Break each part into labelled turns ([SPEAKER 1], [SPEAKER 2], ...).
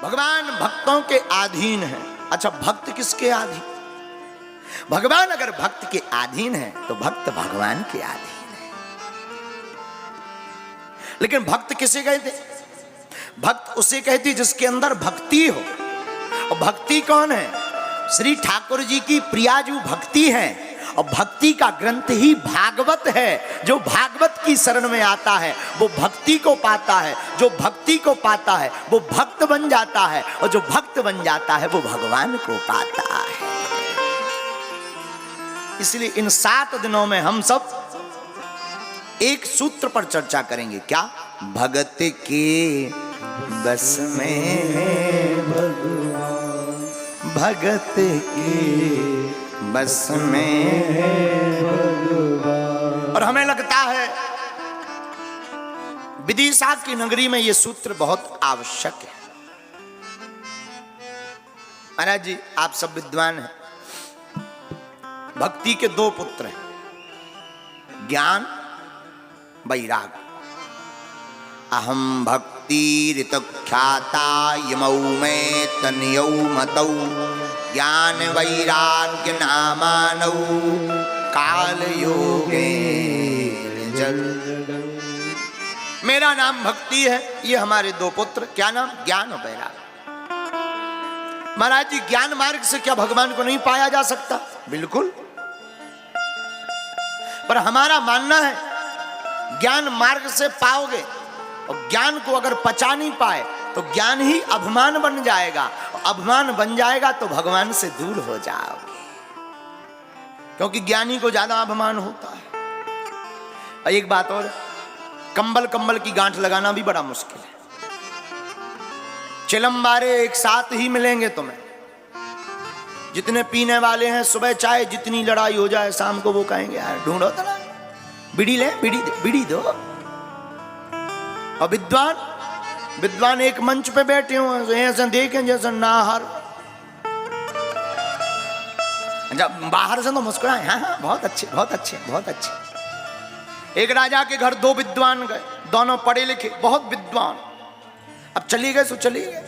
[SPEAKER 1] भगवान भक्तों के अधीन है। अच्छा, भक्त किसके अधीन? भगवान अगर भक्त के अधीन है तो भक्त भगवान के अधीन है। लेकिन भक्त किसे कहते? भक्त उसे कहते जिसके अंदर भक्ति हो। और भक्ति कौन है? श्री ठाकुर जी की प्रियाजू भक्ति है। और भक्ति का ग्रंथ ही भागवत है। जो भागवत की शरण में आता है वो भक्ति को पाता है। जो भक्ति को पाता है वो भक्त बन जाता है। और जो भक्त बन जाता है वो भगवान को पाता है। इसलिए इन 7 दिनों में हम सब एक सूत्र पर चर्चा करेंगे। क्या? भगत के बस में भगवान, भगत के बस में भगवान। और हमें लगता है विदिशा की नगरी में यह सूत्र बहुत आवश्यक है। महाराज जी, आप सब विद्वान हैं। भक्ति के 2 पुत्र हैं, ज्ञान वैराग। अहम भक्ति ऋत ख्याता यमौ में तनयौ मतौ ज्ञान वैराग्य नामानौ काल योगे जल। मेरा नाम भक्ति है। ये हमारे 2 पुत्र। क्या नाम? ज्ञान और वैराग। महाराज जी, ज्ञान मार्ग से क्या भगवान को नहीं पाया जा सकता? बिल्कुल। पर हमारा मानना है ज्ञान मार्ग से पाओगे। और ज्ञान को अगर पचा नहीं पाए तो ज्ञान ही अभिमान बन जाएगा। अभिमान बन जाएगा तो भगवान से दूर हो जाओगे। क्योंकि ज्ञानी को ज्यादा अभिमान होता है। और एक बात और, कंबल की गांठ लगाना भी बड़ा मुश्किल है। चिलम्बारे एक साथ ही मिलेंगे तुम्हें। जितने पीने वाले हैं, सुबह चाय जितनी लड़ाई हो जाए शाम को वो कहेंगे यार ढूंढो तो ना, बीड़ी ले, बीड़ी दो। और विद्वान एक मंच पे बैठे हुए ऐसे देखें जैसे नाहर, जब बाहर से तो मुस्कुराए, हाँ बहुत अच्छे बहुत अच्छे बहुत अच्छे। एक राजा के घर 2 विद्वान गए, दोनों पढ़े लिखे, बहुत विद्वान। अब चली गए सो चली गए।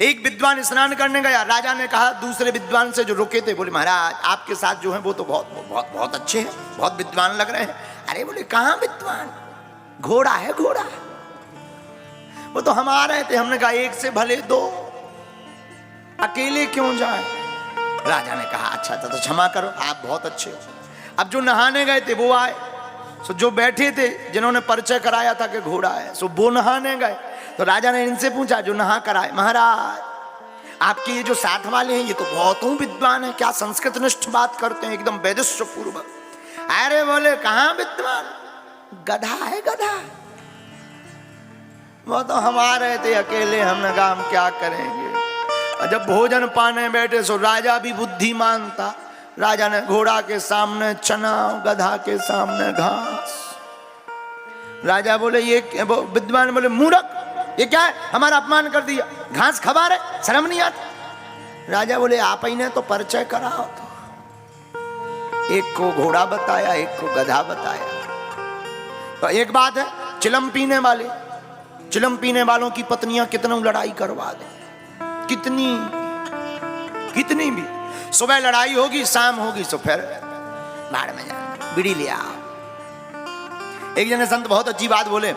[SPEAKER 1] एक विद्वान स्नान करने गया। राजा ने कहा दूसरे विद्वान से जो रुके थे, बोले महाराज आपके साथ जो है वो तो बहुत अच्छे हैं, बहुत विद्वान लग रहे हैं। अरे बोले कहाँ विद्वान? घोड़ा है घोड़ा। वो तो हम आ रहे थे, हमने कहा एक से भले 2, अकेले क्यों जाए? राजा ने कहा अच्छा तो क्षमा करो, आप बहुत अच्छे हो। अब जो नहाने गए थे वो आए। सो जो बैठे थे जिन्होंने परिचय कराया था कि घोड़ा है, सो वो नहाने गए। तो राजा ने इनसे पूछा जो नहा कर आए, महाराज आपके ये जो साथ वाले हैं ये तो बहुत विद्वान है, क्या संस्कृत निष्ठ बात करते हैं, एकदम वैदिश्य पूर्वक। अरे बोले कहाँ विद्वान? गधा है गधा। वो तो हम आ रहे थे अकेले, हमने कहा हम क्या करेंगे। और जब भोजन पाने बैठे सो राजा भी बुद्धिमान था। राजा ने घोड़ा के सामने चना, गधा के सामने घास। राजा बोले ये, विद्वान बोले मूर्ख ये क्या है, हमारा अपमान कर दिया, घास खबा रहे, शर्म नहीं आती। राजा बोले आप ही ने तो परिचय कराओ। तो एक को घोड़ा बताया, एक को गधा बताया। तो एक बात है, चिलम पीने वालों की पत्नियां कितना लड़ाई करवा दे, कितनी भी। सुबह लड़ाई होगी, शाम होगी तो फिर बाहर में जाना, बीड़ी ले आओ। एक जने संत बहुत अच्छी बात बोले,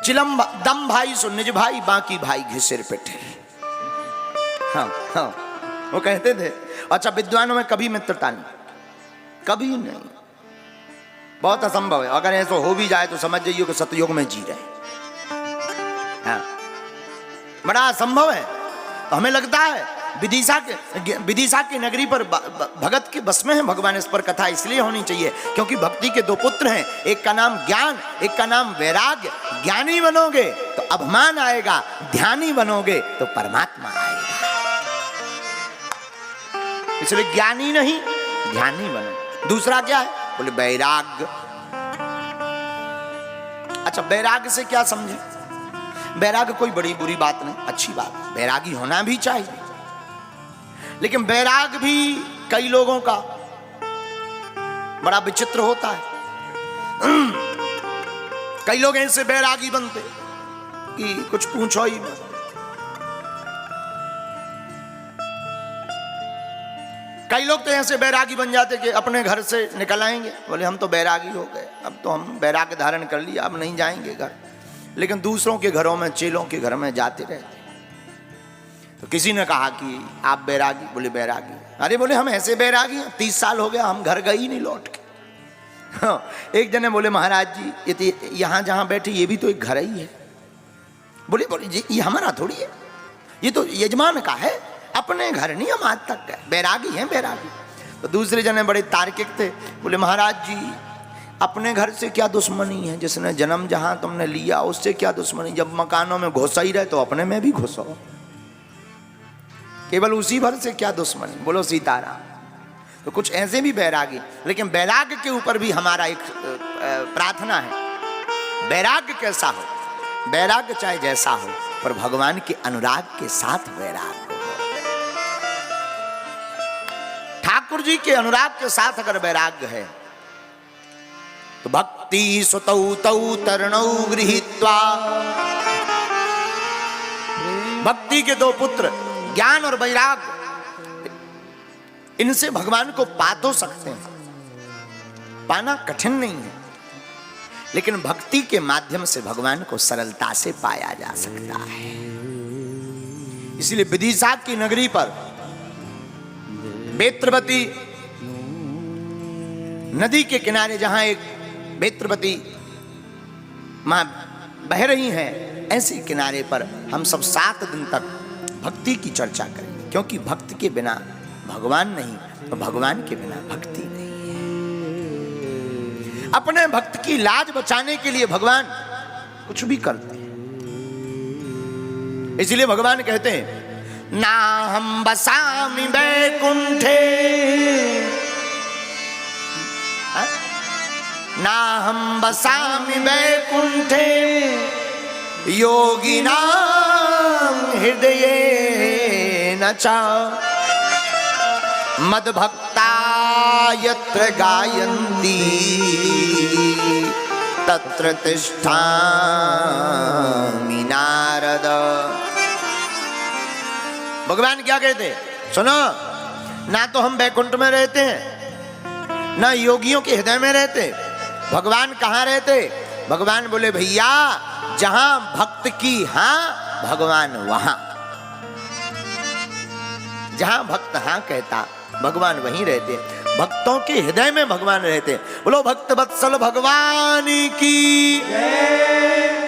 [SPEAKER 1] चिलम दम भाई सो निज भाई, बाकी भाई घिसेर पे ठेर। हाँ वो कहते थे। अच्छा, विद्वानों में कभी मित्रता नहीं, कभी नहीं, बहुत असंभव है। अगर ऐसा हो भी जाए तो समझ जाइए कि सतयुग में जी रहे। हाँ, बड़ा असंभव है। तो हमें लगता है विदिशा की नगरी पर भगत के बस में है भगवान। इस पर कथा इसलिए होनी चाहिए क्योंकि भक्ति के 2 पुत्र हैं, एक का नाम ज्ञान, एक का नाम वैराग्य। ज्ञानी बनोगे तो अभिमान आएगा, ध्यानी बनोगे तो परमात्मा आएगा। इसलिए ज्ञानी नहीं ध्यानी बनो। दूसरा क्या है? बोले वैराग्य। अच्छा, वैराग्य से क्या समझे? वैराग्य कोई बड़ी बुरी बात नहीं, अच्छी बात, वैरागी होना भी चाहिए। लेकिन वैराग भी कई लोगों का बड़ा विचित्र होता है। कई लोग ऐसे बैरागी बनते कि कुछ पूछो ही मत। कई लोग तो ऐसे बैरागी बन जाते कि अपने घर से निकल आएंगे, बोले हम तो बैरागी हो गए, अब तो हम बैराग धारण कर लिया, अब नहीं जाएंगे घर। लेकिन दूसरों के घरों में, चेलों के घर में जाते रहते। तो किसी ने कहा कि आप बैरागी? बोले बैरागी। अरे बोले हम ऐसे बैरागी हैं, 30 साल हो गया हम घर गए ही नहीं लौट के। एक जने बोले महाराज जी ये तो यहाँ जहाँ बैठे ये भी तो एक घर ही है। बोले बोले ये हमारा थोड़ी है, ये तो यजमान का है, अपने घर नहीं हम आज तक गए, बैरागी हैं बैरागी। तो दूसरे जने बड़े तार्किक थे, बोले महाराज जी अपने घर से क्या दुश्मनी है, जिसने जन्म जहां तुमने लिया उससे क्या दुश्मनी, जब मकानों में घुसा ही रहे तो अपने में भी घुसो, केवल उसी भर से क्या दुश्मनी। बोलो सीताराम। तो कुछ ऐसे भी बैरागी, लेकिन बैराग के ऊपर भी हमारा एक प्रार्थना है, बैराग कैसा हो, बैराग चाहे जैसा हो पर भगवान के अनुराग के साथ बैराग हो। ठाकुर जी के अनुराग के साथ अगर वैराग्य है तो भक्ति सुतौ तौ तरणौ गृहीत्वा, भक्ति के दो पुत्र ज्ञान और वैराग्य, इनसे भगवान को पा तो सकते हैं, पाना कठिन नहीं है, लेकिन भक्ति के माध्यम से भगवान को सरलता से पाया जा सकता है। इसलिए विदिशा की नगरी पर बेत्रवती नदी के किनारे जहां एक बेत्रवती मां बह रही हैं, ऐसे किनारे पर हम सब 7 दिन तक भक्ति की चर्चा करेंगे, क्योंकि भक्ति के बिना भगवान नहीं, तो भगवान के बिना भक्ति नहीं है। अपने भक्त की लाज बचाने के लिए भगवान कुछ भी करते हैं। इसलिए भगवान कहते हैं ना हम बसामि बैकुंठे, ना हम बसामि बैकुंठे योगिनां हृदयेन च, मद्भक्ता यत्र गायन्ति तत्र तिष्ठामि नारद। भगवान क्या कहते, सुनो, ना तो हम बैकुंठ में रहते हैं, ना योगियों के हृदय में रहते। भगवान कहाँ रहते? भगवान बोले भैया जहां भक्त की हाँ, भगवान वहां। जहां भक्त हाँ कहता भगवान वहीं रहते, भक्तों के हृदय में भगवान रहते। बोलो भक्त वत्सल भगवान की जय।